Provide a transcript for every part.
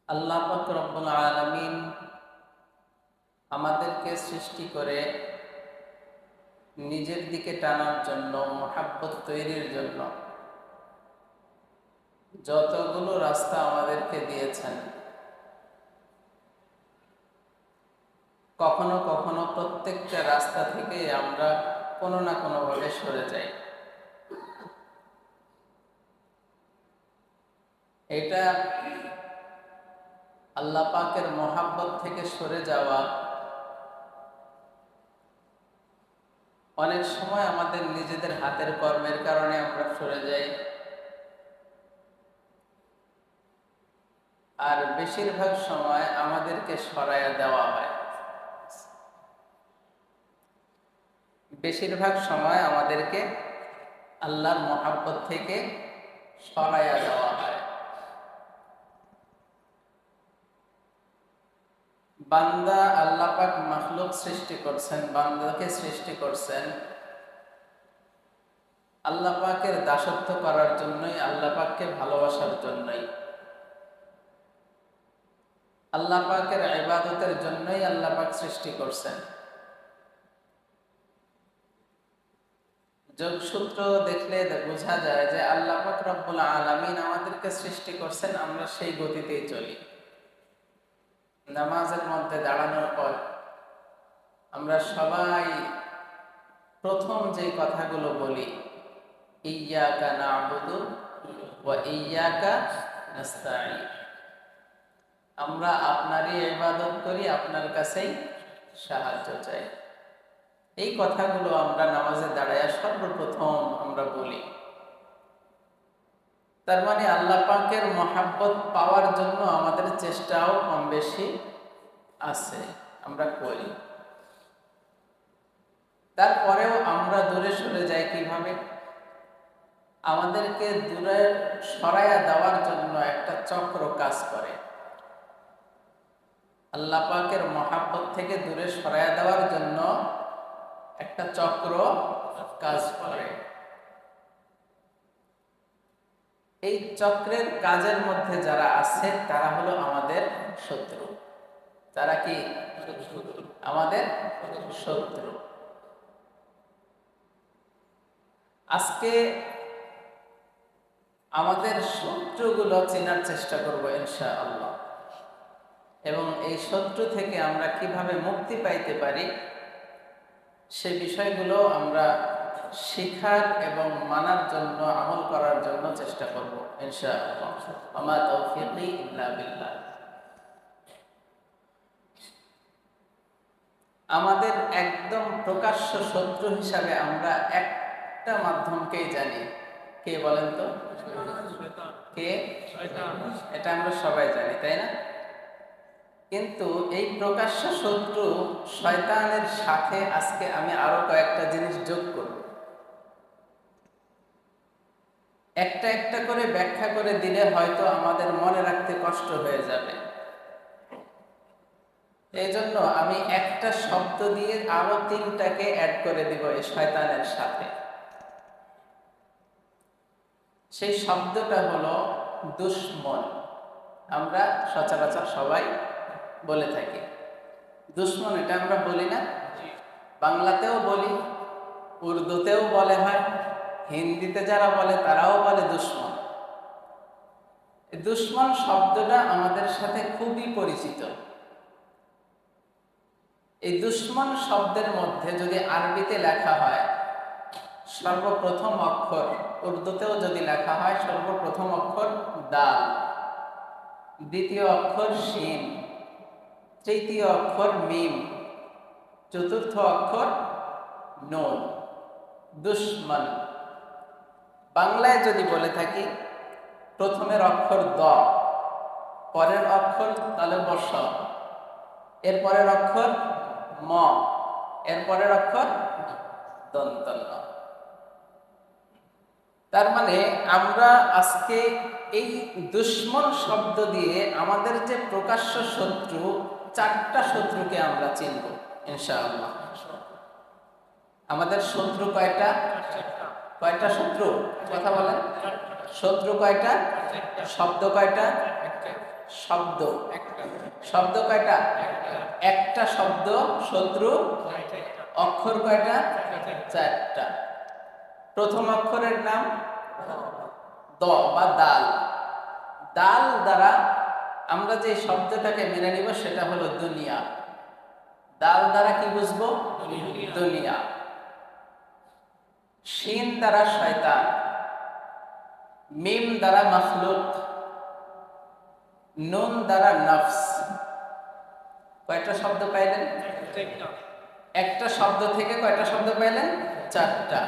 আল্লাহ পাক রব্বুল আলামিন আমাদেরকে সৃষ্টি করে নিজের দিকে টানার জন্য, মহাব্বত তৈরির জন্য যতগুলো রাস্তা আমাদেরকে দিয়েছেন, কখনো কখনো প্রত্যেকটা রাস্তা থেকে আমরা কোনো না কোনোভাবে সরে যাই। এটা আল্লাহ পাকের মহাব্বত থেকে সরে যাওয়া অনেক সময় আমাদের নিজেদের হাতের কর্মের কারণে আমরা সরে যাই, আর বেশিরভাগ সময় আমাদেরকে সরাইয়া দেওয়া হয়। বেশিরভাগ সময় আমাদেরকে আল্লাহর মহাব্বত থেকে সরাইয়া দেওয়া হয়। বান্দা, আল্লাহ পাক মাখলুক সৃষ্টি করছেন, বান্দাকে সৃষ্টি করছেন আল্লাহ পাকের দাসত্ব করার জন্যই, আল্লাহ পাককে ভালোবাসার জন্যই, আল্লাহ পাকের ইবাদতের জন্যই আল্লাহ পাক সৃষ্টি করছেন। যোগসূত্র দেখলে বোঝা যায় যে আল্লাহ পাক রব্বুল আলামিন আমাদেরকে সৃষ্টি করছেন, আমরা সেই গতিতেই চলি। নামাজের মধ্যে দাঁড়ানোর পর আমরা সবাই প্রথম যে কথাগুলো বলি, ইয়্যাকা না'বুদু ওয়া ইয়্যাকা নাস্তাঈন, আমরা আপনারই ইবাদত করি, আপনার কাছেই সাহায্য চাই। এই কথাগুলো আমরা নামাজে দাঁড়ায় সর্বপ্রথম আমরা বলি। তার মানে আল্লাহ পাকের মহাব্বত পাওয়ার জন্য আমাদের চেষ্টাও কম বেশি আছে, আমরা করি। তারপরেও আমরা দূরে সরে যাই কিভাবে? আমাদেরকে দূরে সরাইয়া দেওয়ার জন্য একটা চক্র কাজ করে। আল্লাহ পাকের মহাব্বত থেকে দূরে সরাইয়া দেওয়ার জন্য একটা চক্র কাজ করে। এই চক্রের কাজের মধ্যে যারা আছে তারা হলো আমাদের শত্রু। তারা কি? আমাদের শত্রু। আজকে আমাদের শত্রুগুলো চেনার চেষ্টা করব ইনশাআল্লাহ, এবং এই শত্রু থেকে আমরা কিভাবে মুক্তি পাইতে পারি সে বিষয়গুলো আমরা শিখার এবং মানার জন্য, আমল করার জন্য চেষ্টা করব ইনশাআল্লাহ। আমা তাওফীকি ইল্লা বিল্লাহ। আমাদের একদম প্রকাশ্য শত্রু হিসাবে আমরা একটা মাধ্যমকেই জানি। কে বলেন তো? কে? এটা আমরা সবাই জানি, তাই না? কিন্তু এই প্রকাশ্য শত্রু শয়তানের সাথে আজকে আমি আরো কয়েকটা জিনিস যোগ করব। একটা একটা করে ব্যাখ্যা করে দিলে হয়তো আমাদের মনে রাখতে কষ্ট হয়ে যাবে। এই জন্য আমি একটা শব্দ দিয়ে আরো তিনটাকে অ্যাড করে দিব এই শয়তানের সাথে। সেই শব্দটা হলো দুশমন। আমরা সচরাচর সবাই বলে থাকি দুশমন, এটা আমরা বলি না? বাংলাতেও বলি, উর্দুতেও বলে হয়, হিন্দিতে যারা বলে তারাও বলে দুশমন। দুশমন শব্দটা আমাদের সাথে খুবই পরিচিত। এই দুশমন শব্দের মধ্যে যদি আরবিতে লেখা হয় সর্বপ্রথম অক্ষর, উর্দুতেও যদি লেখা হয় সর্বপ্রথম অক্ষর দাল, দ্বিতীয় অক্ষর শিন, তৃতীয় অক্ষর মিম, চতুর্থ অক্ষর নুন। দুশমন। বাংলায় যদি বলে থাকি প্রথমের অক্ষর দ, পরের অক্ষর তাহলে বর্ষ, এর পরের অক্ষর ম, এর পরের অক্ষর দন্ত ন। তার মানে আমরা আজকে এই দুশমন শব্দ দিয়ে আমাদের যে প্রকাশ্য শত্রু, চারটা শত্রুকে আমরা চিনব ইনশাআল্লাহ। আমাদের শত্রু কয়টা? কয়টা শত্রু? কথা বলেন। শত্রু কয়টা? শব্দ কয়টা? শব্দ। শব্দ কয়টা? একটা শব্দ। শত্রু অক্ষর কয়টা? 4টা। প্রথম অক্ষরের নাম দ বা দাল। দাল দ্বারা আমরা যে শব্দটাকে মেনে নিব সেটা হলো দুনিয়া। দাল দ্বারা কি বুঝবো? দুনিয়া। শিন দ্বারা শয়তান, মিম দ্বারা মাখলুক, নুন দ্বারা নফস। কয়টা শব্দ পাইলেন? একটা শব্দ থেকে কয়টা শব্দ পাইলেন? 4টা।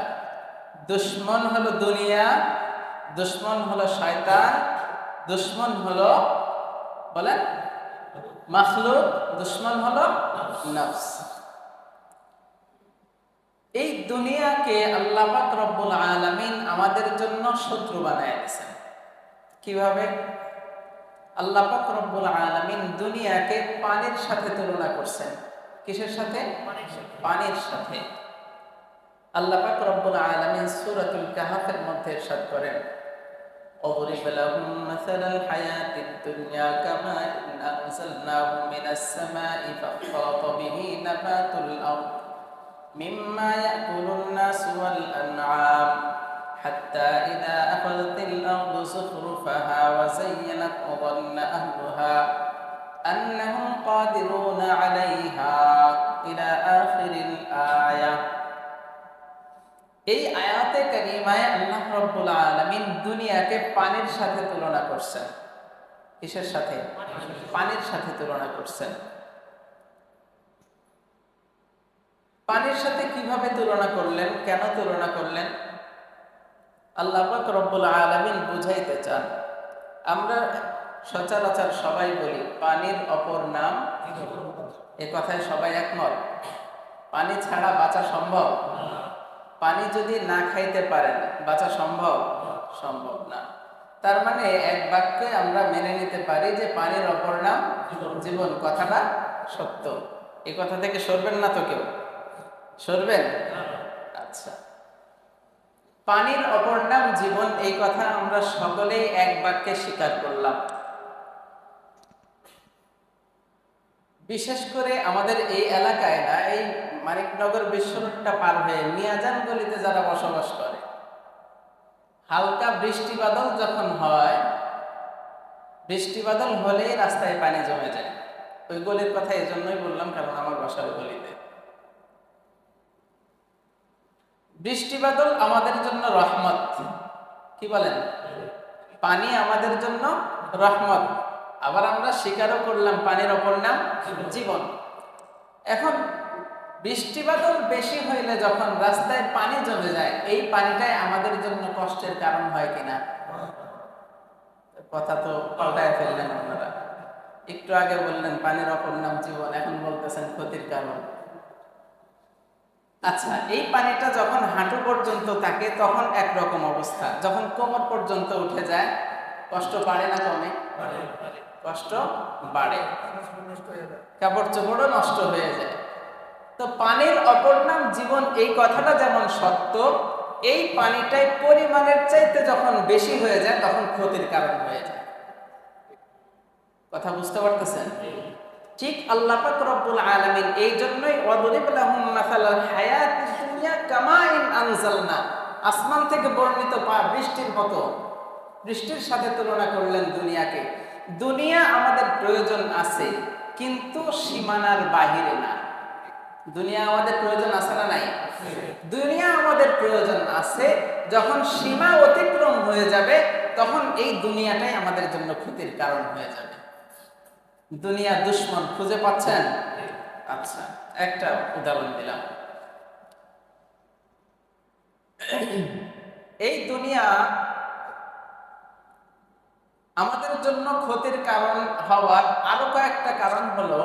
দুশ্মন হলো দুনিয়া, দুশ্মন হলো শয়তান, দুশ্মন হলো বলেন মাখলুক, দুশ্মন হলো নফস। এই দুনিয়াকে আল্লাহ পাক রব্বুল আলামিন আমাদের জন্য শত্রু বানায় দিয়েছেন। কিভাবে? আল্লাহ পাক রব্বুল আলামিন দুনিয়াকে পানির সাথে তুলনা করছেন। কিসের সাথে? পানির সাথে। আল্লাহ পাক রব্বুল আলামিন সূরাতুল কাহফের মধ্যে ইরশাদ করেন, اضرب لهم مثل الحياة الدنيا كماء أنزلناه من السماء فاختلط به نبات الأرض مما يأكل الناس والأنعام حتى إذا أخذت الأرض زخرفها وزينت وظن أهلها أنهم قادرون عليها إلى آخر الآية। এই আয়াতে কারিমায় আল্লাহ রাব্বুল আলামিন দুনিয়াকে পানির সাথে তুলনা করছেন। কিসের সাথে? পানির সাথে তুলনা করছেন। পানির সাথে কিভাবে তুলনা করলেন? কেন তুলনা করলেন? আল্লাহ পাক রব্বুল আলামিন বুঝাইতে চান। আমরা সচরাচর সবাই বলি পানির অপর নাম, এ কথায় সবাই একমত। পানি ছাড়া বাঁচা সম্ভব? পানি যদি না খাইতে পারেন বাঁচা সম্ভব? সম্ভব না। তার মানে এক বাক্যে আমরা মেনে নিতে পারি যে পানির অপর নাম জীবন। কথাটা সত্য। এই কথা থেকে সরবেন না তো কেউ? সরবেন? আচ্ছা, পানির অপর নাম জীবন, এই কথা আমরা সকলেই এক বাক্যে স্বীকার করলাম। বিশেষ করে আমাদের এই এলাকায় না, এই মানিকনগর বিশ্ব রোডটা পার হয়ে মিয়াজান গলিতে যারা বসবাস করে, হালকা বৃষ্টি বাদল যখন হয়, বৃষ্টি বাদল হলেই রাস্তায় পানি জমে যায়। ওই গলির কথা এই জন্যই বললাম কারণ আমার বাসার গলিতে। বৃষ্টি বাদল আমাদের জন্য রহমত। কি বলেন? পানি আমাদের জন্য রহমত। আবার আমরা স্বীকারও করলাম পানির অপর নাম জীবন। এখন বৃষ্টি বাদল বেশি হইলে যখন রাস্তায় পানি জমে যায়, এই পানিটাই আমাদের জন্য কষ্টের কারণ হয় কিনা? কথা তো পাল্টায় ফেললেন আপনারা। একটু আগে বললেন পানির অপর নাম জীবন, এখন বলতেছেন ক্ষতির কারণ। আচ্ছা, এই পানিটা যখন হাঁটু পর্যন্ত থাকে তখন একরকম অবস্থা, যখন কোমর পর্যন্ত উঠে যায় কষ্ট বাড়ে না কমে? কষ্ট বাড়ে, কাপড় চোপড়ও নষ্ট হয়ে যায়। তো পানির অপর নাম জীবন, এই কথাটা যেমন সত্য, এই পানিটাই পরিমাণের চাইতে যখন বেশি হয়ে যায় তখন ক্ষতির কারণ হয়ে যায়। কথা বুঝতে পারতেছেন? ঠিক আল্লাহ পাক রব্বুল আলামিন এই জন্যই ওয়াদরিব লাহুম মাসালাল হায়াতিদ দুনিয়া কামাইন আনজালনা, আসমান থেকে বর্ণিত বৃষ্টির মতো, বৃষ্টির সাথে তুলনা করলেন দুনিয়াকে। দুনিয়া আমাদের প্রয়োজন আছে, কিন্তু সীমানার বাহিরে না। দুনিয়া আমাদের প্রয়োজন আছে না নাই? দুনিয়া আমাদের প্রয়োজন আছে, যখন সীমা অতিক্রম হয়ে যাবে তখন এই দুনিয়াটাই আমাদের জন্য ক্ষতির কারণ হয়ে যাবে। দুনিয়া দুশ্মন খুঁজে পাচ্ছেন? আচ্ছা, একটা উদাহরণ দিলাম। এই দুনিয়া আমাদের জন্য ক্ষতির কারণ হওয়ার আরো কয়েকটা কারণ হলো,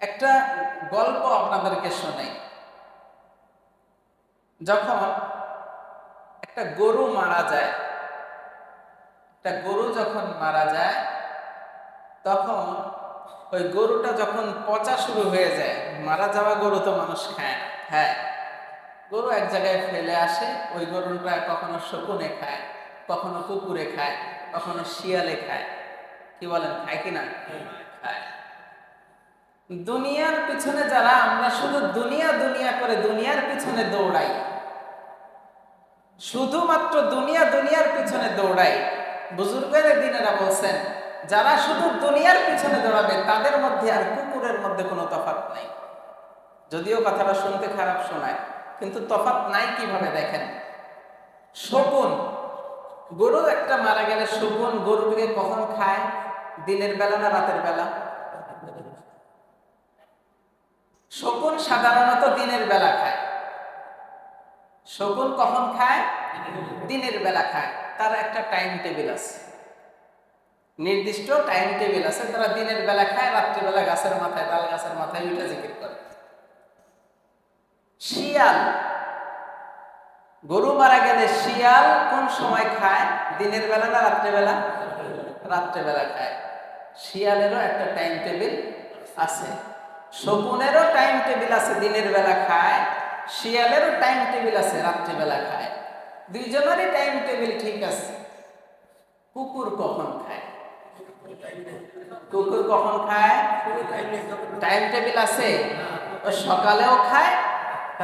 একটা গল্প আপনাদেরকে শোনাই। যখন একটা গরু মারা যায়, একটা গরু যখন মারা যায় তখন ওই গরুটা যখন পচা শুরু হয়ে যায়, মারা যাওয়া গরু তো মানুষ খায় না, হ্যাঁ, গরু এক জায়গায় ফেলে আসে। ওই গরুটা কখনো শকুনে খায়, কখনো কুকুরে খায়, কখনো শিয়ালে খায়। কি বলেন, খায় কি না? খায়। দুনিয়ার পিছনে যারা আমরা শুধু দুনিয়া দুনিয়া করে দুনিয়ার পিছনে দৌড়াই, শুধুমাত্র দুনিয়া দুনিয়ার পিছনে দৌড়াই, বুজুর্গের দিনেরা বলছেন যারা শুধু দুনিয়ার পিছনে দৌড়াবে তাদের মধ্যে আর কুকুরের মধ্যে কোনো তফাৎ নাই। যদিও কথাটা শুনতে খারাপ শোনায়, কিন্তু তফাৎ নাই কিভাবে দেখেন। শকুন, গরু একটা মারা গেলে শকুন গরুটিকে কখন খায়? দিনের বেলা না রাতের বেলা? শকুন সাধারণত দিনের বেলা খায়। শকুন কখন খায়? দিনের বেলা খায়। তার একটা টাইম টেবিল আছে, নির্দিষ্ট টাইম টেবিল আছে। তারা দিনের বেলা খায়, রাত্রিবেলা গাছের মাথায়, তাল গাছের মাথায় উঠে জিকির করে। শিয়াল, গরু মারা গেলে শিয়াল কোন সময় খায়? দিনের বেলা না রাত্রিবেলা? রাত্রিবেলা খায়। শিয়ালেরও একটা টাইম টেবিল আছে, শকুনেরও টাইম টেবিল আছে, দিনের বেলা খায়। শিয়ালেরও টাইম টেবিল আছে, রাত্রিবেলা খায়। দুইজনেরই টাইম টেবিল ঠিক আছে। কুকুর কখন খায়? কুকুর কখন খায়? টাইম টেবিল আছে, ও সকালেও খায়,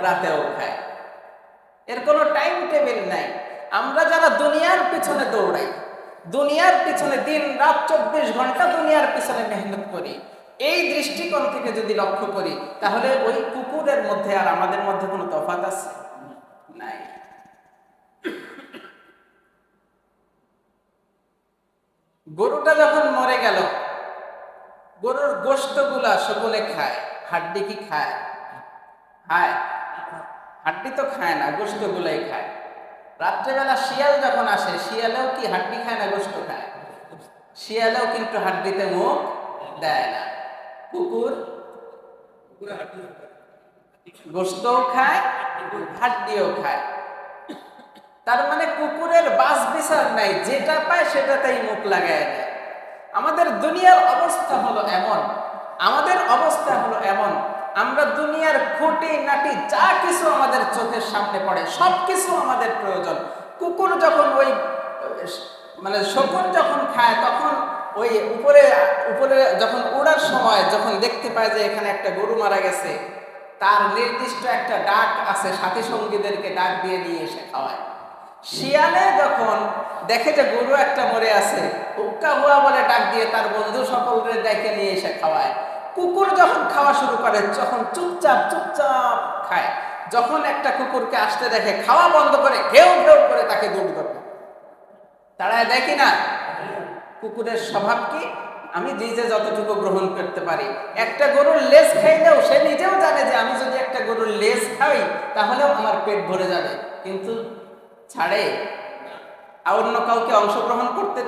রাতেও খায়। এর কোনো টাইম টেবিল নাই। আমরা যারা দুনিয়ার পিছনে দৌড়াই, দুনিয়ার পিছনে দিন রাত 24 ঘন্টা দুনিয়ার পিছনে মেহনত করি, এই দৃষ্টিকোণ থেকে যদি লক্ষ্য করি, তাহলে ওই কুকুরের মধ্যে আর আমাদের মধ্যে কোনো তফাৎ আছে? নাই। গরুটা যখন মরে গেল, গরুর গোশতগুলা শকুনে খায়, হাড্ডি কি খায়? খায়। হাড্ডি তো খায় না, গোশতগুলাই খায়। রাত্রেবেলা শিয়াল যখন আসে, শিয়ালেও কি হাড্ডি খায় না গোশত খায়? শিয়ালেও কিন্তু হাড্ডিতে মুখ দেয় না। কুকুর গোশতও খায়, হাড্ডিও খায়। তার মানে কুকুরের বাস বিচার নাই, যেটা পায় সেটাতেই মুখ লাগায় দেয়। আমাদের দুনিয়ার অবস্থা হলো এমন, আমাদের অবস্থা হলো এমন, আমরা দুনিয়ার খুঁটি নাটি যা কিছু আমাদের চোখের সামনে পড়ে সবকিছু আমাদের প্রয়োজন। কুকুর যখন ওই মানে শকুন যখন খায়, তখন ওই উপরে উপরে যখন উড়ার সময় যখন দেখতে পায় যে এখানে একটা গরু মারা গেছে, তার নির্দিষ্ট একটা ডাক আছে, সাথী সঙ্গীদেরকে ডাক দিয়ে নিয়ে এসে খাওয়ায়। শিয়ালে যখন দেখে যে গরু একটা মরে আছে, হুক্কা হুয়া বলে ডাক দিয়ে তার বন্ধু সকলকে ডেকে নিয়ে এসে খাওয়ায়। কুকুর যখন খাওয়া শুরু করে তখন চুপচাপ চুপচাপ খায়। যখন একটা কুকুরকে আসতে দেখে, খাওয়া বন্ধ করে ঘেউ ঘেউ করে তাকে দৌড় ধরবে, তাড়ায় দেখি না। কুকুরের স্বভাব কি? আমি নিজে যতটুকু গ্রহণ করতে পারি। একটা গরুর লেজ খাইলেও সে নিজেও জানে যে আমি যদি একটা গরুর লেজ খাই তাহলেও আমার পেট ভরে যাবে, কিন্তু ছাড়ে। অন্য কাউকে অংশগ্রহণ করতে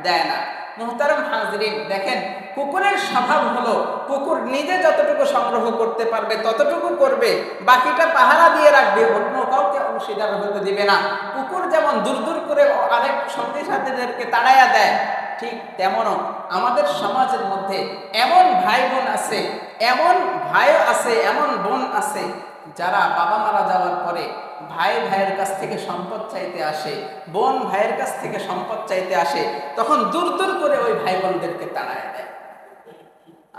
দেয় না। মুহতারাম হাজরিন, দেখেন কুকুরের স্বভাব হলো কুকুর নিজে যতটুকু সংগ্রহ করতে পারবে ততটুকু করবে, বাকিটা পাহারা দিয়ে রাখবে, অন্য কাউকে অংশীদার হতে দিবে না। কুকুর যেমন দূর দূর করে আরেক সঙ্গী সাথীদেরকে তাড়াইয়া দেয়, ঠিক তেমনও আমাদের সমাজের মধ্যে এমন ভাই বোন আছে, এমন ভাইও আছে, এমন বোন আছে যারা বাবা মারা যাওয়ার পরে ভাই ভাইয়ের কাছ থেকে সম্পদ চাইতে আসে, বোন ভাইয়ের কাছ থেকে সম্পদ চাইতে আসে, তখন দূর দূর করে ওই ভাই বোনদেরকে তাড়ায় দেয়।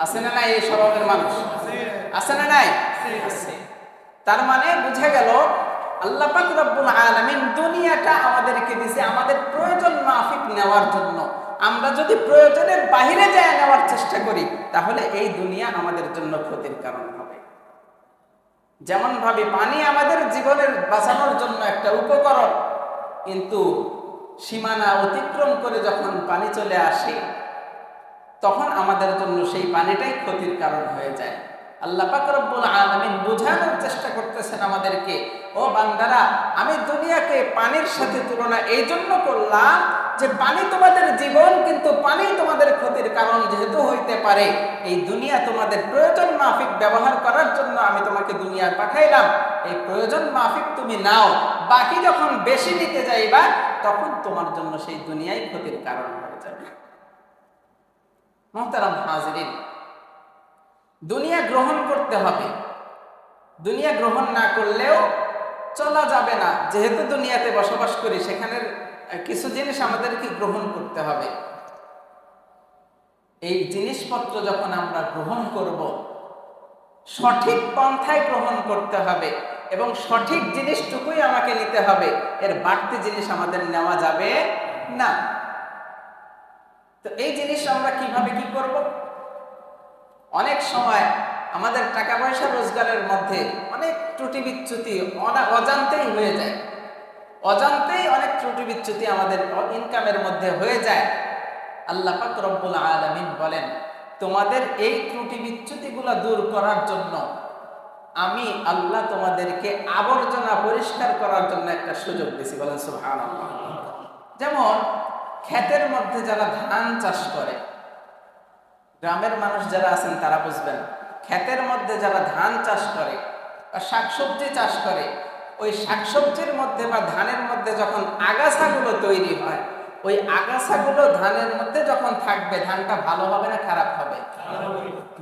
আছে না নাই? এই স্বভাবের মানুষ আছে না নাই? আছে। তার মানে বুঝে গেল আল্লাহ পাক রব্বুল আলামিন দুনিয়াটা আমাদেরকে দিয়েছে আমাদের প্রয়োজন মাফিক নেওয়ার জন্য। আমরা যদি প্রয়োজনের বাহিরে যায় নেওয়ার চেষ্টা করি, তাহলে এই দুনিয়া আমাদের জন্য ক্ষতির কারণ হবে। যেমন ভাবে পানি আমাদের জীবনের বাঁচানোর জন্য একটা উপকরণ, কিন্তু সীমানা অতিক্রম করে যখন পানি চলে আসে, তখন আমাদের জন্য সেই পানিটাই ক্ষতির কারণ হয়ে যায়। আল্লাহ পাক রব্বুল আলামিন বোঝানোর চেষ্টা করতেছেন আমাদেরকে, ও বান্দারা, আমি দুনিয়াকে পানির সাথে তুলনা এই জন্য করলাম যে পানি তোমাদের জীবন, কিন্তু পানি তোমাদের ক্ষতির কারণ যেহেতু হইতে পারে, এই দুনিয়া তোমাদের প্রয়োজন মাফিক ব্যবহার করার জন্য আমি তোমাকে দুনিয়ায় পাঠাইলাম। এই প্রয়োজন মাফিক তুমি নাও, বাকি যখন বেশি নিতে যাইবা তখন তোমার জন্য সেই দুনিয়াই ক্ষতির কারণ হয়ে যাবে। মুহতারাম হাজিরিন, দুনিয়া গ্রহণ করতে হবে। দুনিয়া গ্রহণ না করলেও চলা যাবে না। যেহেতু দুনিয়াতে বসবাস করি, সেখানের কিছু জিনিস আমাদেরকে গ্রহণ করতে হবে। এই জিনিসপত্র যখন আমরা গ্রহণ করব, সঠিক পন্থায় গ্রহণ করতে হবে এবং সঠিক জিনিসটুকুই আমাকে নিতে হবে, এর বাড়তি জিনিস আমাদের নেওয়া যাবে না। তো এই জিনিস আমরা কিভাবে কি করব? অনেক সময় আমাদের টাকা পয়সা রোজগারের মধ্যে অনেক ত্রুটি বিচ্যুতি অজান্তেই হয়ে যায়, অজান্তেই অনেক ত্রুটি বিচ্যুতি আমাদের ইনকামের মধ্যে হয়ে যায়। আল্লাহ পাক রব্বুল আলামিন বলেন, তোমাদের এই ত্রুটি বিচ্যুতিগুলো দূর করার জন্য আমি আল্লাহ তোমাদেরকে আবর্জনা পরিষ্কার করার জন্য একটা সুযোগ দিয়েছি। বলেন সুবহানাল্লাহ। যেমন ক্ষেতের মধ্যে যারা ধান চাষ করে, গ্রামের মানুষ যারা আছেন তারা বুঝবেন, ক্ষেতের মধ্যে যারা ধান চাষ করে বা শাকসবজি চাষ করে, ওই শাকসবজির মধ্যে বা ধানের মধ্যে যখন আগাছাগুলো তৈরি হয়, ওই আগাছাগুলো ধানের মধ্যে যখন থাকবে, ধানটা ভালো হবে না খারাপ হবে?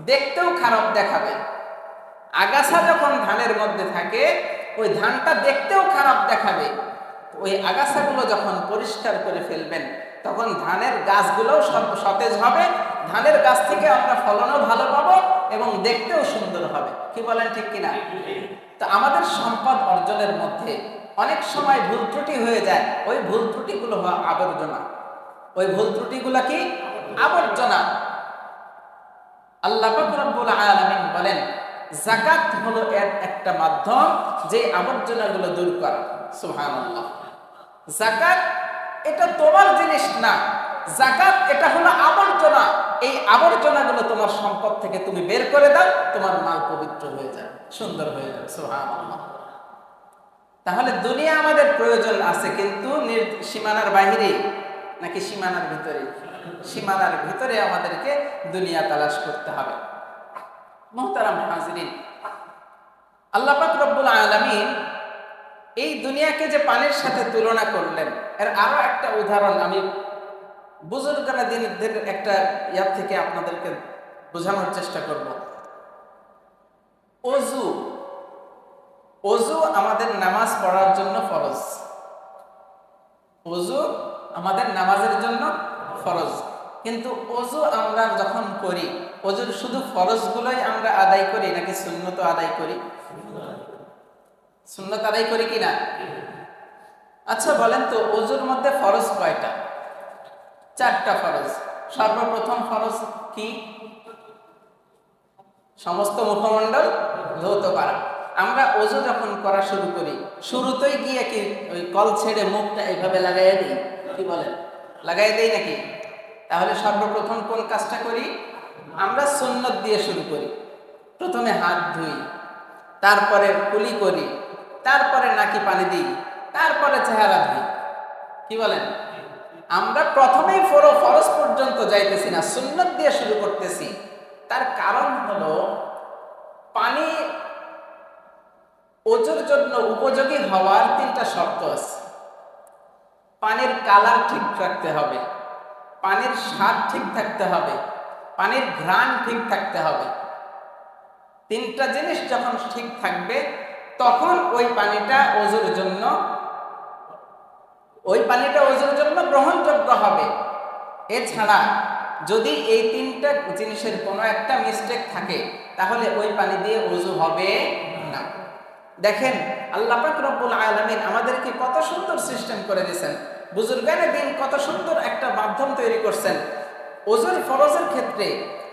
দেখতেও খারাপ দেখাবে। আগাছা যখন ধানের মধ্যে থাকে, ওই ধানটা দেখতেও খারাপ দেখাবে। ওই আগাছাগুলো যখন পরিষ্কার করে ফেলবেন, তখন ধানের গাছগুলোও সতেজ হবে, ধানের গাছ থেকে আমরা ফলনও ভালো পাবো এবং দেখতেও সুন্দর হবে। কি বলেন, ঠিক কিনা? তো আমাদের সম্পদ অর্জনের মধ্যে অনেক সময় ভুল ত্রুটি হয়ে যায়, ওই ভুল ত্রুটিগুলো হওয়া আবর্জনা। ওই ভুল ত্রুটিগুলো কি? আবর্জনা। আল্লাহ পাক রব্বুল আলামিন বলেন, যাকাত হলো এর একটা মাধ্যম যে আবর্জনাগুলো দূর করা। সুবহানাল্লাহ। যাকাত এটা তোমার জিনিস না, যাকাত এটা হলো আবর্জনা। এই আবর্জনাগুলো তোমার সম্পদ থেকে তুমি বের করে দাও, তোমার মাল পবিত্র হয়ে যাবে, সুন্দর হয়ে যাবে। সুবহানাল্লাহ। তাহলে দুনিয়া আমাদের প্রয়োজন আছে, কিন্তু সীমানার বাইরে নাকি সীমানার ভিতরে? সীমানার ভিতরে আমাদেরকে দুনিয়া তালাশ করতে হবে। মুহতারাম হাজিরিন, আল্লাহ পাক রব্বুল আলামিন এই দুনিয়াকে যে পানির সাথে তুলনা করলেন, এর আরো একটা উদাহরণ আমি বুজুর্গানা দিনদের একটা ইয়ার থেকে আপনাদেরকে বোঝানোর চেষ্টা করব। ওযু, ওযু আমাদের নামাজ পড়ার জন্য ফরজ। ওযু আমাদের নামাজের জন্য ফরজ, কিন্তু ওযু আমরা যখন করি, ওযুর শুধু ফরজগুলোই আমরা আদায় করি নাকি সুন্নত আদায় করি? সুন্নত আদায় করি কিনা? আচ্ছা বলেন তো, ওযুর মধ্যে ফরজ কয়টা? 4টা ফরজ। সর্বপ্রথম ফরজ কি? সমস্ত মুখমণ্ডল ধৌত করা। আমরা ওযু যখন করা শুরু করি, শুরুতেই গিয়ে কি ওই কল ছেড়ে মুখটা এইভাবে লাগাইয়া দিই? কি বলেন, লাগাই দেই নাকি? তাহলে সর্বপ্রথম কোন কাজটা করি? আমরা সুন্নত দিয়ে শুরু করি। প্রথমে হাত ধুই, তারপরে কুলি করি, তারপরে নাকি পানি দিই, তারপরে চেহারা ধুই। কি বলেন? আমরা প্রথমেই ফরজ পর্যন্ত যাইতেছি না, সুন্নত দিয়ে শুরু করতেছি। তার কারণ হলো, পানি ওযুর জন্য উপযোগী হওয়ার 3টা শর্ত আছে। পানির কালার ঠিক রাখতে হবে, পানির স্বাদ ঠিক থাকতে হবে, পানির ঘ্রাণ ঠিক থাকতে হবে। 3টা জিনিস যখন ঠিক থাকবে, তখন ওই পানিটা ওযুর জন্য গ্রহণযোগ্য হবে। এছাড়া যদি এই 3টা জিনিসের কোনো একটা মিস্টেক থাকে, তাহলে ওই পানি দিয়ে ওযু হবে না। দেখেন, আল্লাহ পাক রব্বুল আলামিন আমাদেরকে কত সুন্দর সিস্টেম করে দিয়েছেন। বুজুর্গানে দিন কত সুন্দর একটা মাধ্যম তৈরি করছেন। ওযুর ফরজের ক্ষেত্রে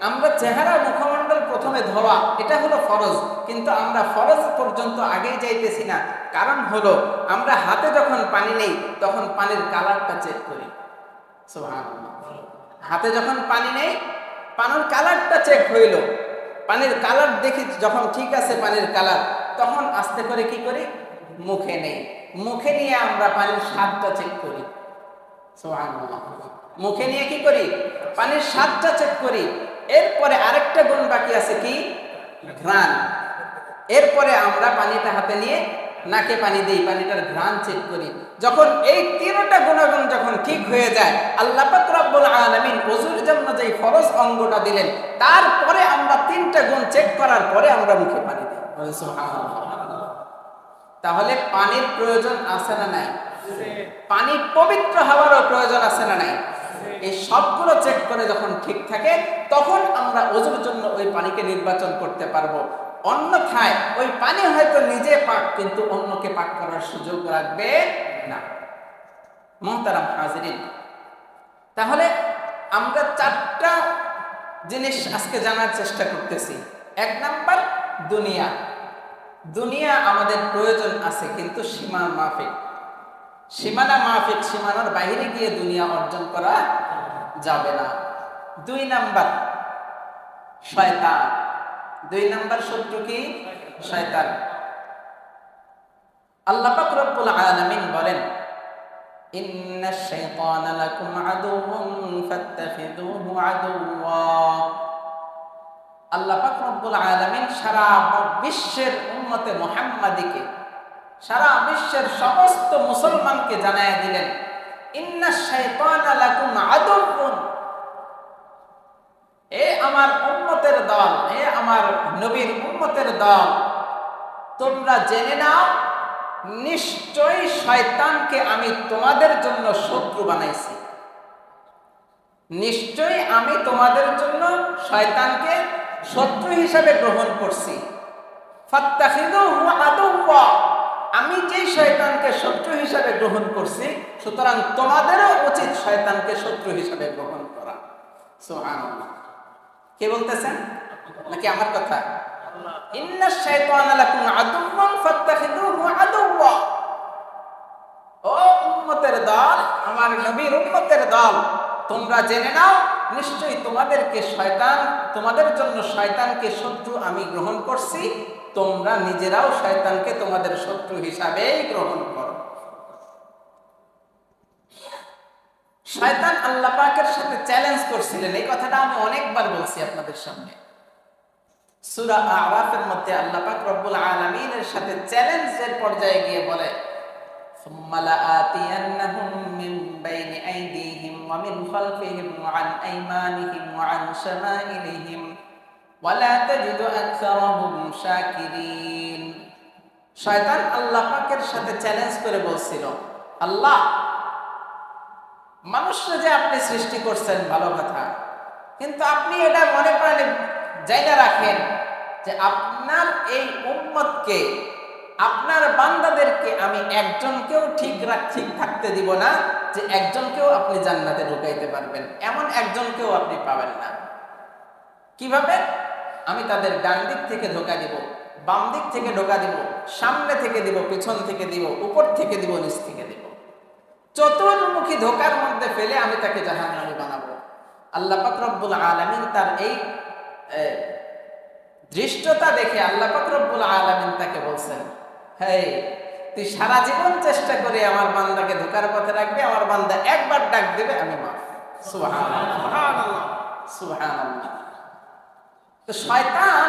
আমরা চেহারা মুখমণ্ডল প্রথমে ধোয়া, এটা হলো ফরজ, কিন্তু আমরা ফরজ পর্যন্ত আগেই যাইতেছি না। কারণ হলো, আমরা হাতে যখন পানি নেই, তখন পানির কালারটা চেক করি। সুবহানাল্লাহ। হাতে যখন পানি নেই, পানির কালারটা চেক হইল, পানির কালার দেখি যখন ঠিক আছে পানির কালার, তখন আস্তে করে কি করি? মুখে নেই। মুখে নিয়ে আমরা পানির স্বাদটা চেক করি। সুবহানাল্লাহ। মুখে নিয়ে কি করি? পানির স্বাদটা চেক করি। এরপরে আরেকটা গুণ বাকি আছে, কি? ঘ্রাণ। এরপরে আমরা পানিটা হাতে নিয়ে নাকে পানি দেই, পানিটার ঘ্রাণ চেক করি। যখন এই 3টা গুণাগুণ যখন ঠিক হয়ে যায়, আল্লাহ পাক রব্বুল আলামিন ওযুর জন্য যেই ফরজ অঙ্গটা দিলেন, তারপরে আমরা 3টা গুণ চেক করার পরে আমরা মুখে পানি দিই। সুবহানাল্লাহ। তাহলে পানির প্রয়োজন আছে না নাই? পানি পবিত্র হওয়ারও প্রয়োজন আছে না নাই? এই সবগুলো চেক করে যখন ঠিক থাকে তখন আমরা ওযুর জন্য ওই পানিকে নির্বাচন করতে পারবো। অন্যথায় ওই পানি হয়তো নিজে পাক, কিন্তু অন্যকে পাক করার সুযোগ রাখবে না। মুহতারাম হাজিরিন, তাহলে আমরা 4টা জিনিস আজকে জানার চেষ্টা করতেছি। 1 নাম্বার, দুনিয়া। দুনিয়া আমাদের প্রয়োজন আছে, কিন্তু সীমা মাফিক, সীমানা মাফিক, সীমানার বাইরে গিয়ে দুনিয়া অর্জন করা যাবে না। 2 নাম্বার, শয়তান। 2 নাম্বার শত্রু কি? শয়তান। আল্লাহ পাক রব্বুল আলামিন বলেন, ইন্নাশ শাইতানা লাকুম আদুউন ফাত্তাখিযুহু আদুওয়া। আল্লাহ পাক রব্বুল আলামিন সারা বিশ্বের উম্মতে মুহাম্মাদীকে, সারা বিশ্বের সমস্ত মুসলমানকে জানায় দিলেন, ইন্নাশ শাইতানা লাকুম আদুউন, এ আমার উম্মতের দল, এ আমার নবীর উম্মতের দল, তোমরা জেনে নাও নিশ্চয়ই শয়তানকে আমি তোমাদের জন্য শত্রু বানাইছি। নিশ্চয়ই আমি তোমাদের জন্য শয়তানকে শত্রু হিসাবে গ্রহণ করছি। ফাত্তাখিযুহু আদুওয়া, আমি যেই শয়তানকে শত্রু হিসাবে গ্রহণ করছি, সুতরাং তোমাদেরও উচিত শয়তানকে শত্রু হিসাবে গ্রহণ করা। সুবহানাল্লাহ। কে বলতেছেন? নাকি আমার কথা? ইন্নাশ শাইতানা লাকুম আদুওয়ান ফাত্তাখিযুহু আদুওয়া। ও উম্মতের দল, আমার নবীর উম্মতের দল, তোমরা জেনে নাও নিশ্চয়ই তোমাদেরকে শয়তান, তোমাদের জন্য শয়তানকে শত্রু আমি গ্রহণ করছি, তোমরা নিজেরাও শয়তানকে তোমাদের শত্রু হিসাবেই গ্রহণ করো। শয়তান আল্লাহ পাকের সাথে চ্যালেঞ্জ করছিলেন, এই কথাটা আমি অনেকবার বলছি আপনাদের সামনে। সূরা আরাফের মধ্যে আল্লাহ পাক রব্বুল আলামিনের সাথে চ্যালেঞ্জের পর্যায়ে গিয়ে বলে, সুম্মা লাআতিয়ান্নাহুম মিন বাইনি আইদিহিম ওয়া মিন খালফিহিম ওয়া আন আইমানিহিম ওয়া আন শামাইলিহিম ওয়া লা তাজিদু আকসারাহুম শাকিরিন। শয়তান আল্লাহ পাকের সাথে চ্যালেঞ্জ করে বলছিল, আল্লাহ, মানুষরা যে আপনি সৃষ্টি করছেন ভালো কথা, কিন্তু আপনি এটা মনে প্রাণে জায়গা রাখেন যে আপনার এই উম্মতকে, আপনার বান্দাদেরকে আমি একজনকেও ঠিক থাকতে দিব না যে একজনকেও আপনি জান্নাতে ঢুকাইতে পারবেন, এমন একজনকেও আপনি পাবেন না। কিভাবে? আমি তাদের ডান দিক থেকে ধোকা দিব, বাম দিক থেকে ধোকা দিব, সামনে থেকে দিব, পিছন থেকে দিব, উপর থেকে দিব, নিচ থেকে দিব, চতুর্মুখী ধোকার মধ্যে ফেলে আমি তাকে জাহান্নামী বানাবো। আল্লাহ পাক রব্বুল আলামিন তার এই দৃষ্টতা দেখে আল্লাহ পাক রব্বুল আলামিন তাকে বলছেন, হে, তুই সারা জীবন চেষ্টা করে আমার বান্দাকে ধোকার পথে রাখবি, আমার বান্দা একবার ডাক দেবে আমি মাফ। সুবহানাল্লাহ, সুবহানাল্লাহ, সুবহানাল্লাহ। তো শয়তান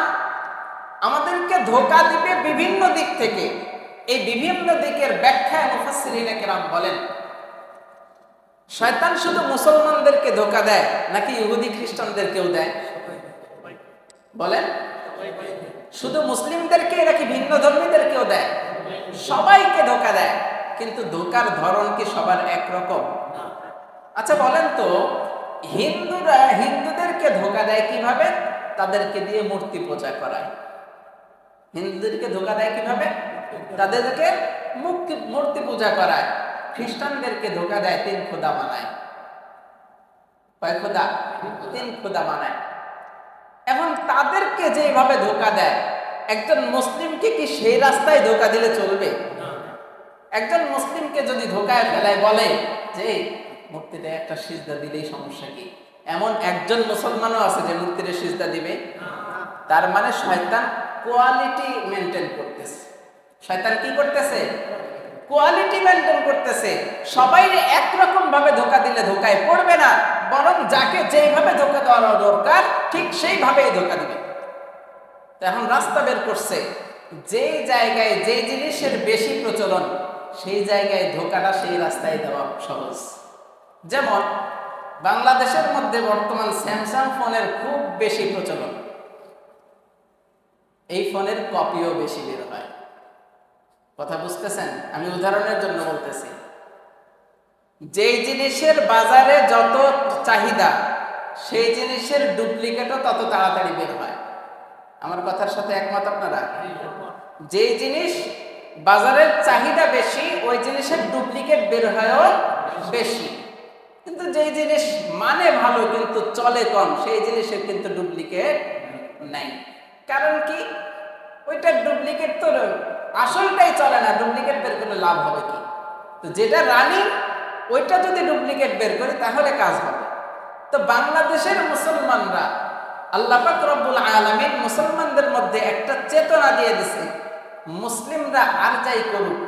আমাদেরকে ধোঁকা দিবে বিভিন্ন দিক থেকে। এই বিভিন্ন দিকের ব্যাখ্যায় মুফাসসিরিনে কেরাম বলেন, শয়তান শুধু মুসলমানদেরকে ধোঁকা দেয় নাকি ইহুদি খ্রিস্টানদেরকেও দেয়? বলেন, শুধু মুসলিমদেরকে নাকি ভিন্ন ধর্মীদেরকেও দেয়? সবাইকে ধোঁকা দেয়, কিন্তু ধোঁকার ধরন কি সবার একরকম? আচ্ছা বলেন তো, হিন্দুদেরকে ধোঁকা দেয় কিভাবে? তাদেরকে দিয়ে মূর্তি পূজা করায়। হিন্দুদেরকে ধোঁকা দেয় কিভাবে? তাদেরকে মূর্তি পূজা করায়। খ্রিস্টানদেরকে ধোঁকা দেয় 3 খোদা বানায়। কয় খোদা? 3 খোদা বানায়। এখন তাদেরকে যেভাবে ধোঁকা দেয়, একজন মুসলিমকে কি সেই রাস্তায় ধোঁকা দিলে চলবে? একজন মুসলিমকে যদি ধোঁকায় ফেলায়, বলে যে মূর্তিতে একটা সিজদা দিলেই সমস্যা কি, এমন একজন মুসলমানও আছে যে মূর্তিতে সিজদা দিবে? তার মানে শয়তান কোয়ালিটি মেনটেন করতেছে। শয়তান কি করতেছে? কোয়ালিটি মেনটেন করতেছে। সবাই একরকম ভাবে ধোঁকা দিলে ধোঁকায় পড়বে না, বরং যাকে যেইভাবে ধোঁকা দেওয়া দরকার ঠিক সেইভাবেই ধোঁকা দিবে। তো এখন রাস্তা বের করছে, যেই জায়গায় যে জিনিসের বেশি প্রচলন সেই জায়গায় ধোঁকাটা সেই রাস্তায় দেওয়া সহজ। যেমন বাংলাদেশের মধ্যে বর্তমান স্যামসাং ফোনের খুব বেশি প্রচলন, এই ফোনের কপিও বেশি বের হয়। কথা বুঝতেছেন? আমি উদাহরণের জন্য বলতেছি। যেই জিনিসের বাজারে যত চাহিদা সেই জিনিসের ডুপ্লিকেটও তত তাড়াতাড়ি বের হয়। আমার কথার সাথে একমত আপনারা? যেই জিনিস বাজারের চাহিদা বেশি ওই জিনিসের ডুপ্লিকেট বের হয়ও বেশি, কিন্তু যেই জিনিস মানে ভালো কিন্তু চলে কম সেই জিনিসের কিন্তু ডুপ্লিকেট নাই। কারণ কি? ওইটার ডুপ্লিকেট তো আসলটাই চলে না, ডুপ্লিকেট বের করলে লাভ হবে কি? তো যেটা রানিং ওইটা যদি ডুপ্লিকেট বের করি তাহলে কাজ হবে। তো বাংলাদেশের মুসলমানরা, আল্লাহ পাক রব্বুল আলামিন মুসলমানদের মধ্যে একটা চেতনা দিয়ে দিছে, মুসলিমরা আর যাই করুক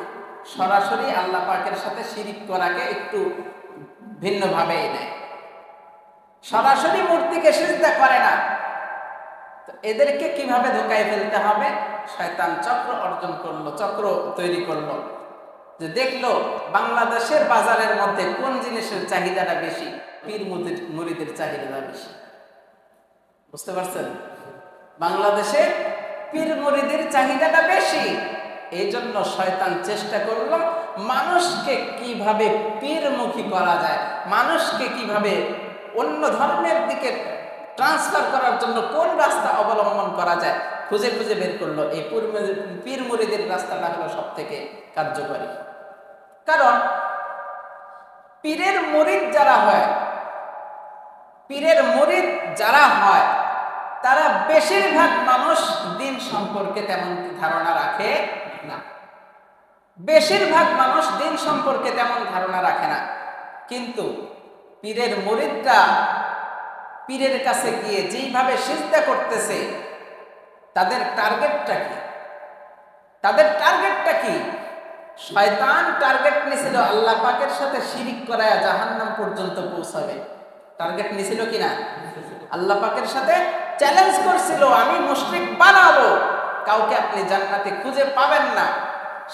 সরাসরি আল্লাহ পাকের সাথে শিরিক করাকে একটু ভিন্নভাবে নেয়, সরাসরি মূর্তিকে সিজদা করে না। তো এদেরকে কিভাবে ধোকায় ফেলতে হবে? শয়তান চক্র অর্জন করলো, চক্র তৈরি করলো, যে দেখলো বাংলাদেশের বাজারের মধ্যে কোন জিনিসের চাহিদাটা বেশি, পীর মুরিদের চাহিদাটা বেশি। বুঝতে পারছেন? বাংলাদেশে পীর মুরিদের চাহিদাটা বেশি। এই জন্য শয়তান চেষ্টা করলো মানুষকে কিভাবে পীরমুখী করা যায়, মানুষকে কিভাবে অন্য ধর্মের দিকে ট্রান্সফার করার জন্য কোন রাস্তা অবলম্বন করা যায় খুঁজে খুঁজে বের করলো। এই পীর মুরিদের রাস্তাটা হলো সব থেকে কার্যকরী। কারণ পীরের মুরিদ যারা হয়, পীরের মুরিদ যারা হয় তারা বেশিরভাগ মানুষ দিন সম্পর্কে তেমন ধারণা রাখে না। বেশিরভাগ মানুষ দিন সম্পর্কে তেমন ধারণা রাখে না, কিন্তু পীরের মুরিদরা পীরের কাছে গিয়ে যেইভাবে সিজদা করতেছে, তাদের টার্গেটটা কি? তাদের টার্গেটটা কি? শয়তান টার্গেট নিছিল আল্লাহ পাকের সাথে শিরিক করায়া জাহান্নাম পর্যন্ত পৌঁছাবে। টার্গেট নিছিল কিনা? আল্লাহ পাকের সাথে চ্যালেঞ্জ করছিল, আমি মুশরিক বানাবো, কাউকে আপনি জান্নাতে খুঁজে পাবেন না।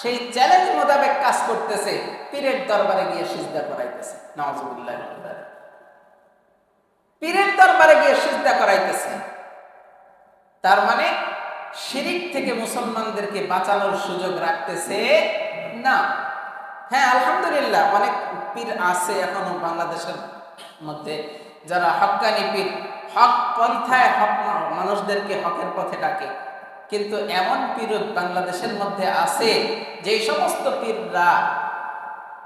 সেই চ্যালেঞ্জ মোতাবেক কাজ করতেছে, পীরের দরবারে গিয়ে সিজদা করাইতেছে। নাউজুবিল্লাহ। পীরের দরবারে গিয়ে সিজদা করাইতেছে, তার মানে শিরিক থেকে মুসলমানদেরকে বাঁচানোর সুযোগ রাখতেছে না। হ্যাঁ, আলহামদুলিল্লাহ অনেক পীর আছে এখনো বাংলাদেশের মধ্যে যারা হক্কানি পীর, হক পন্থায় হক মানুষদেরকে হকের পথে ডাকে, কিন্তু এমন পীর বাংলাদেশের মধ্যে আছে যেই সমস্ত পীররা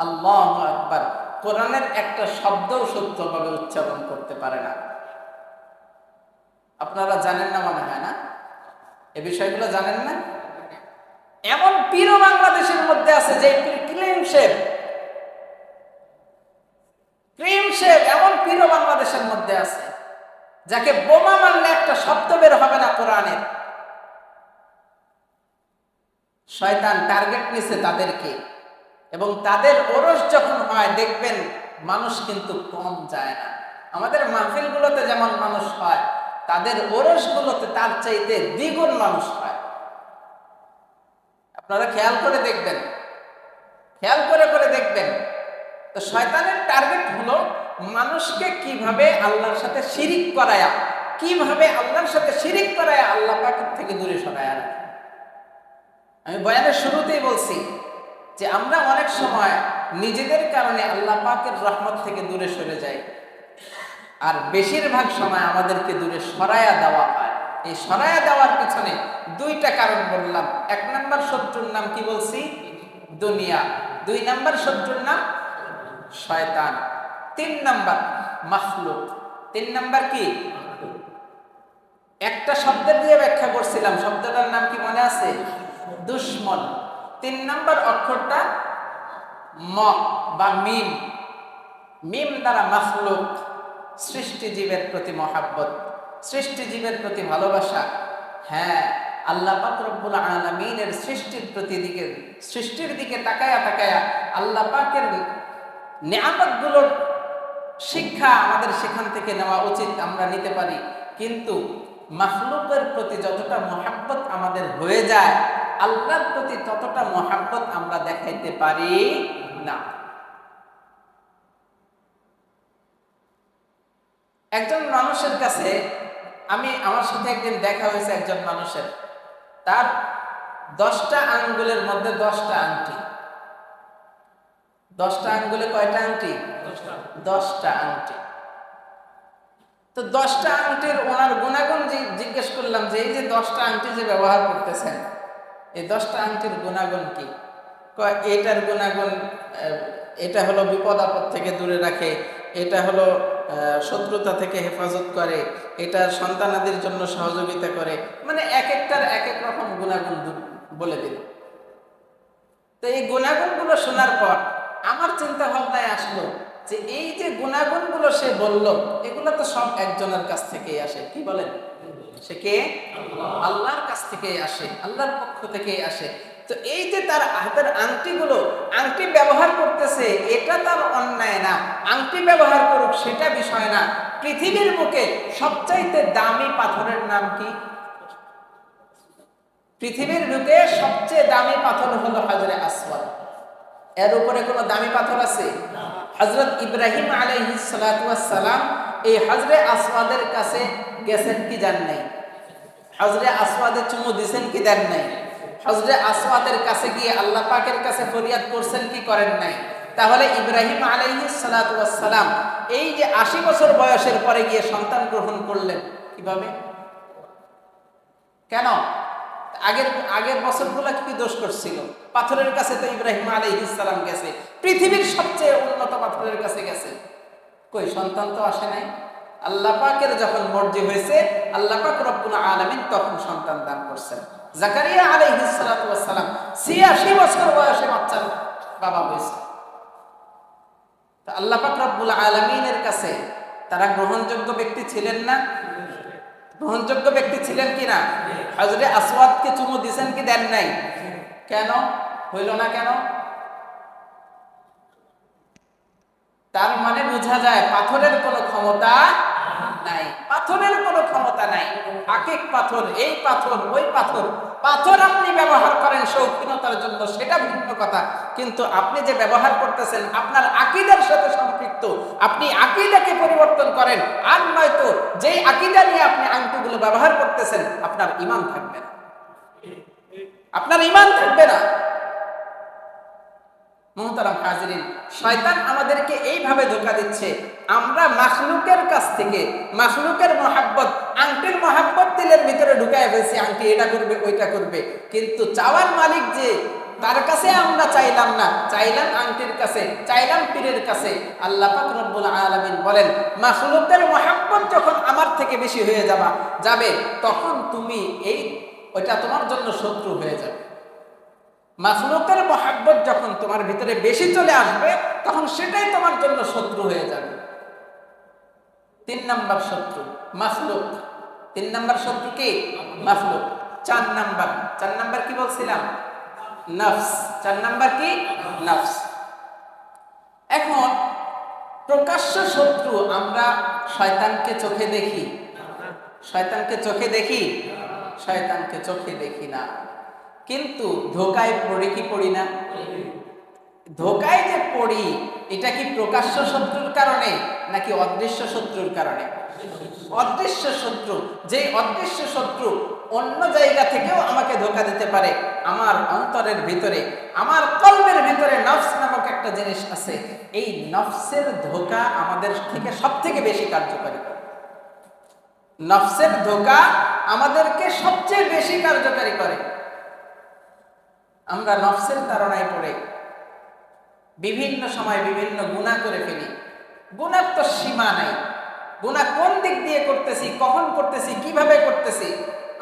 আল্লাহু আকবার কোরআনের একটা শব্দও সত্যভাবে উচ্চারণ করতে পারে না। আপনারা জানেন না মনে হয় না? এ বিষয়গুলো জানেন না? এমন পীরও বাংলাদেশের মধ্যে আছে যে পীর ক্লিন শেভ, এমন পীরও বাংলাদেশের মধ্যে আছে যাকে বোমা মারলে একটা শব্দ বের হবে না কোরআনের। শয়তান টার্গেট নিছে তাদেরকে, এবং তাদের ওরস যখন হয় দেখবেন মানুষ কিন্তু কম যায় না। আমাদের মাহফিলগুলোতে যেমন মানুষ হয়, তাদের ওরসগুলোতে তার চাইতে দ্বিগুণ মানুষ হয়। আপনারা খেয়াল করে দেখবেন, খেয়াল করে করে দেখবেন। তো শয়তানের টার্গেট হলো মানুষকে কিভাবে আল্লাহর সাথে শিরিক করায়া, কিভাবে আল্লাহর সাথে শিরিক করায়া আল্লাহ পাকের থেকে দূরে সরায়া রাখে। আমি বয়ানের শুরুতেই বলছি যে আমরা অনেক সময় নিজেদের কারণে আল্লাহ পাকের রহমত থেকে দূরে সরে যাই, আর বেশিরভাগ সময় আমাদেরকে দূরে সরায়া দেওয়া হয়। এই সরায়া দেওয়ার পিছনে দুইটা কারণ বললাম। এক নাম্বার শত্রুর নাম কি বলছি? দুনিয়া। দুই নাম্বার শত্রুর নাম শয়তান। তিন নাম্বার মাখলুক। তিন নাম্বার কি? একটা শব্দের দিয়ে ব্যাখ্যা করছিলাম, শব্দটার নাম কি মনে আছে? দুশমন। তিন নাম্বার অক্ষরটা ম বা মিম। মিম দ্বারা মাখলুক, সৃষ্টিজীবের প্রতি মহাব্বত, সৃষ্টিজীবের প্রতি ভালোবাসা। হ্যাঁ, আল্লাহ পাক রব্বুল আলামিনের সৃষ্টির দিকে তাকায়া তাকায়া আল্লাহ পাকের নিয়ামতগুলোর শিক্ষা আমাদের সেখান থেকে নেওয়া উচিত, আমরা নিতে পারি। কিন্তু মাখলুকের প্রতি যতটা মহাব্বত আমাদের হয়ে যায়, আল্লাহর প্রতি ততটা মহাব্বত আমরা দেখাইতে পারি না। একজন মানুষের কাছে আমার সাথে একদিন দেখা হয়েছে, একজন মানুষের তার 10টা আঙ্গুলের মধ্যে 10টা আংটি, 10টা আঙ্গুলে কয়টা আংটি? 10টা আংটি। তো 10টা আংটির ওনার গুণাগুণ জিজ্ঞেস করলাম যে এই যে 10টা আংটি যে ব্যবহার করতেছেন, এই 10টা আংটির গুণাগুণ কি? এটার গুণাগুণ এটা হলো বিপদ আপদ থেকে দূরে রাখে, এটা হলো শত্রুতা থেকে হেফাজত করে, এটা সন্তানাদির জন্য সহযোগিতা করে, মানে এক একটার এক এক রকম গুণাগুণ বলে দিল। তো এই গুণাগুণগুলো শোনার পর আমার চিন্তা ভাবনায় আসলো যে এই যে গুণাগুণগুলো সে বলল, এগুলো তো সব একজনের কাছ থেকেই আসে। কি বলেন? সে কে? আল্লাহর কাছ থেকেই আসে, আল্লাহর পক্ষ থেকেই আসে। তো এই যে তার হাতের আংটিগুলো, আংটি ব্যবহার করতেছে, এটা তার অন্যায় না। আংটি ব্যবহার করুক সেটা বিষয় না। পৃথিবীর বুকে সবচাইতে দামি পাথরের নাম কি? পৃথিবীর বুকে সবচেয়ে দামি পাথর হলো হাজরে আসওয়াদ। এর উপরে কোনো দামি পাথর আছে? হযরত ইব্রাহিম আলাইহিস সালাতু ওয়াস সালাম এই হাজরে আসওয়াদের কাছে গেছেন কি যান নাই? হাজরে আসওয়াদে চুমু দিবেন কি দেন নাই? হাজরে আসওয়াদের কাছে গিয়ে আল্লাহ পাকের কাছে ফরিয়াদ করছেন কি করেন নাই? তাহলে ইব্রাহিম আলাইহিস সালাতু ওয়াস সালাম এই যে 80 বছর বয়সের পরে গিয়ে সন্তান গ্রহণ করলেন কিভাবে? কেন? আগের বছরগুলো কি দোষ করছিল? পাথরের কাছে তো ইব্রাহিম আলাইহিস সালাম গেছে, পৃথিবীর সবচেয়ে উন্নত পাথরের কাছে গেছে, কই সন্তান তো আসে নাই। আল্লাহ পাকের যখন মর্জি হয়েছে, আল্লাহ পাক রব্বুল আলামিন তখন সন্তান দান করছেন। জাকারিয়া আলাইহিস সালাতু ওয়াস সালাম 86 বছর বয়সে বাচ্চার বাবা হয়েছে। তো আল্লাহ পাক রব্বুল আলামিনের কাছে তারা গ্রহণযোগ্য ব্যক্তি ছিলেন না? গ্রহণযোগ্য ব্যক্তি ছিলেন কিনা? হযরতে আসওয়াদকে চুমু দিবেন কি দেন নাই? কেন হইল না? কেন? তার মানে বোঝা যায় পাথরের কোনো ক্ষমতা নাই, পাথরের কোনো ক্ষমতা নাই। আকিক পাথর, এই পাথর, ওই পাথর, পাথর আপনি ব্যবহার করেন শৌখিনতার জন্য, সেটা ভিন্ন কথা। কিন্তু আপনি যে ব্যবহার করতেছেন আপনার আকীদার সাথে সম্পৃক্ত, আপনি আকীদাকে পরিবর্তন করেন। আর নয়তো যেই আকীদা নিয়ে আপনি আংটিগুলো ব্যবহার করতেছেন, আপনার ঈমান থাকবে না, আপনার ঈমান থাকবে না। মুহতারাম হাজিরিন, শয়তান আমাদেরকে এইভাবে ধোঁকা দিচ্ছে। আমরা মাখলুকের কাছ থেকে মাখলুকের মহাব্বত, আংটির মহাব্বত দিলের ভিতরে ঢুকায় ফেলছি, আংটি এটা করবে ওইটা করবে। কিন্তু চাওয়ার মালিক যে, তার কাছে আমরা চাইলাম না, চাইলাম আংটির কাছে, চাইলাম পীরের কাছে। আল্লাহ পাক রব্বুল আলামিন বলেন, মাখলুকের মহাব্বত যখন আমার থেকে বেশি হয়ে যাবে, তখন তুমি ওইটা তোমার জন্য শত্রু হয়ে যাবে। মাখলুকের মহাব্বত যখন তোমার ভিতরে বেশি চলে আসবে, তখন সেটাই তোমার জন্য শত্রু হয়ে যাবে। 3 নাম্বার শত্রু মাখলুক। 3 নাম্বার শত্রু কি? মাখলুক। 4 নাম্বার কি বলছিলাম? নফস। 4 নাম্বার কি? নফস। এখন প্রকাশ্য শত্রু আমরা শয়তানকে চোখে দেখি? শয়তানকে চোখে দেখি? শয়তানকে চোখে দেখি না, কিন্তু ধোকায় পড়ি কি পড়ি না? ধোকায় যে পড়ি, এটা কি প্রকাশ্য শত্রুর কারণে নাকি অদৃশ্য শত্রুর কারণে? অদৃশ্য শত্রু। যে অদৃশ্য শত্রু অন্য জায়গা থেকেও আমাকে ধোকা দিতে পারে। আমার অন্তরের ভিতরে, আমার কলবের ভিতরে নফস নামক একটা জিনিস আছে। এই নফসের ধোকা আমাদের থেকে সব থেকে বেশি কার্যকারী করে। নফসের ধোকা আমাদেরকে সবচেয়ে বেশি কার্যকারী করে। আমরা নফসের তাড়নায় পড়ে বিভিন্ন সময় বিভিন্ন গুনাহ করে ফেলি। গুনার তো সীমা নাই। গুনাহ কোন দিক দিয়ে করতেছি, কখন করতেছি, কিভাবে করতেছি,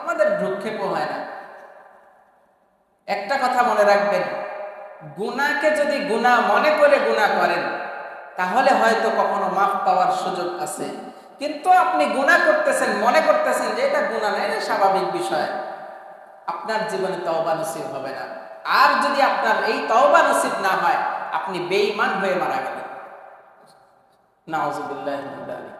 আমাদের ভ্রুক্ষেপও হয় না। একটা কথা মনে রাখবেন, গুনাহকে যদি গুনাহ মনে করে গুনাহ করেন, তাহলে হয়তো কখনো মাফ পাওয়ার সুযোগ আছে। কিন্তু আপনি গুনাহ করতেছেন, মনে করতেছেন যে এটা গুনাহ না, এটা স্বাভাবিক বিষয়, আপনার জীবনে তওবা নসিব হবে না। আর যদি আপনার এই তওবা নসিব না হয়, আপনি বেঈমান হয়ে মারা গেলেন। নাউযুবিল্লাহি মিন যালিক।